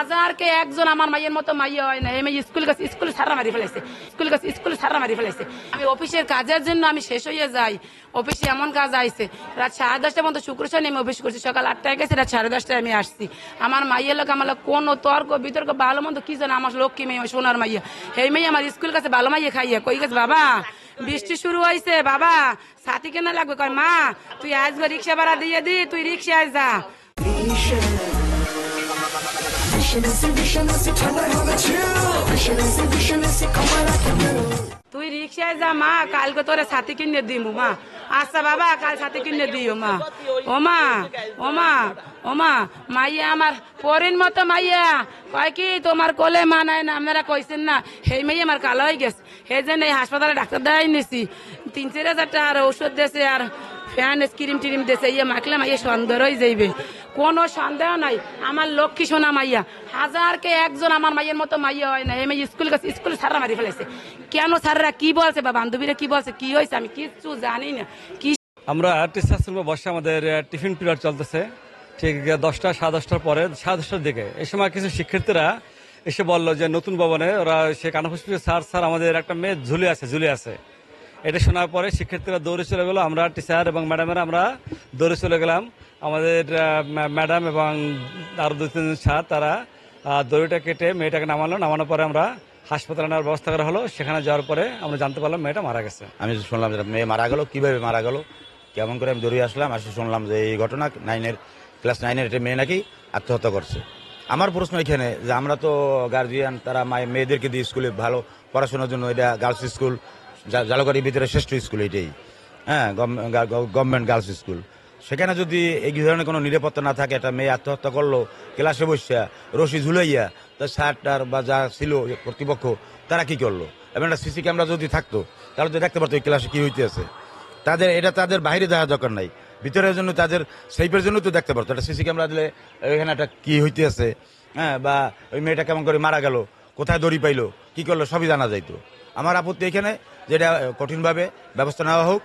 হাজারকে একজন আমার মাইয়ের মতো মাইয়া হয় না। এই মেয়ে স্কুল সারা মারি ফেলাইছে, স্কুল সারা মারি ফেলাইছে। আমি অফিসের কাজের জন্য আমি শেষ হয়ে যাই, অফিসে এমন কাজ আইছে রাত 10:30টার মতো শুক্র শনি আমি অফিস করছি, সকাল 8টায় গেছি, রাত 10:30টায় আমি আসছি। আমার মাইয়ের লোক আমার কোনো তর্ক বিতর্ক ভালো মন্দ কি জানে, আমার লক্ষ্মী মেয়ে সোনার মাইয়া, এই মেয়ে আমার স্কুল কাছে ভালো মাইয়া খাইয়া কই গেছে, বাবা বৃষ্টি শুরু হয়েছে, বাবা সাথী কেনা লাগবে, কয় মা তুই আসবে রিক্সা ভাড়া দিয়ে দি, তুই রিক্সায় যা। তুই রিক্সায় যা মা, কালকে তোরে সাথী কিনে দিমু মা। আচ্ছা বাবা কাল সাথী কিনে দিও মা। ওমা ওমা ওমা মাইয়া আমার পরের মতো মাইয়া, কয় কি তোমার কোলে মা নাই না, আপনারা কইছেন না, সেই মেয়ে আমার কালো হয়ে গেছে। সেই জন্য এই হাসপাতালে ডাক্তার দেখাই নিছি, 3-4 হাজার টাকার ওষুধ দিয়েছে আর ফ্যান ক্রিম টিরিম দিয়েছে, ইয়ে মাখলে মাইয়া সন্দেহ হয়ে যাইবে, কোনো সন্দেহ নাই। আমার লক্ষ্মী সোনা মাইয়া, হাজারকে একজন আমার মাইয়ের মতো মাইয়া হয় না। এই মেয়ে স্কুল সারা মারি ফেলেছে। কেন স্যাররা কি বলছে বা বান্ধবীরা কি বলছে, কি হয়েছে আমি কিচ্ছু জানি না। কি আমরা টিচার্স রুমে বসে আমাদের টিফিন পিরিয়ড চলতেছে, ঠিক 10টা 10:30টার পরে 10:30টার দিকে। এই সময় কিছু শিক্ষার্থীরা এসে বললো যে নতুন ভবনে ওরা সে কানাফুসপুরে স্যার আমাদের একটা মেয়ে ঝুলে আছে। এটা শোনার পরে শিক্ষার্থীরা দৌড়ে চলে গেলো, আমরা টিচার এবং ম্যাডামেরা আমরা দৌড়ে চলে গেলাম। আমাদের ম্যাডাম এবং আরো 2-3 স্যার তারা দড়িটা কেটে মেয়েটাকে নামানোর পরে আমরা হাসপাতালে নেওয়ার ব্যবস্থা করা হলো। সেখানে যাওয়ার পরে আমরা জানতে পারলাম মেয়েটা মারা গেছে। আমি শুনলাম যে মেয়ে মারা গেল, কিভাবে মারা গেল কেমন করে, আমি দৌড়িয়ে আসলাম, আসে শুনলাম যে এই ঘটনা ক্লাস 9-এর একটা মেয়ে নাকি আত্মহত্যা করছে। আমার প্রশ্ন এখানে যে আমরা তো গার্জিয়ান, তারা মেয়েদেরকে দিয়ে স্কুলে ভালো পড়াশোনার জন্য, এটা গার্লস স্কুল জালুকারির ভিতরে শ্রেষ্ঠ স্কুল এটাই, হ্যাঁ গভর্নমেন্ট গার্লস স্কুল। সেখানে যদি এই ধরনের কোনো নিরাপত্তা না থাকে, একটা মেয়ে আত্মহত্যা করলো ক্লাসে বসিয়া রশি ঝুলাইয়া, তার স্যারটার বা যা ছিল কর্তৃপক্ষ তারা কি করলো, এবং একটা সিসি ক্যামেরা যদি থাকতো তাহলে তো দেখতে পারতো এই ক্লাসে কি হইতেছে। তাদের বাইরে দেখার দরকার নাই, ভিতরের জন্য তাদের সেফের জন্য তো দেখতে পারতো। একটা সিসি ক্যামেরা দিলে এখানে একটা কি হইতেছে, হ্যাঁ, বা ওই মেয়েটা কেমন করে মারা গেল, কোথায় দড়ি পাইলো, কি করলো, সবই জানা যাইতো। আমার আপত্তি এখানে যেটা কঠিনভাবে ব্যবস্থা নেওয়া হোক।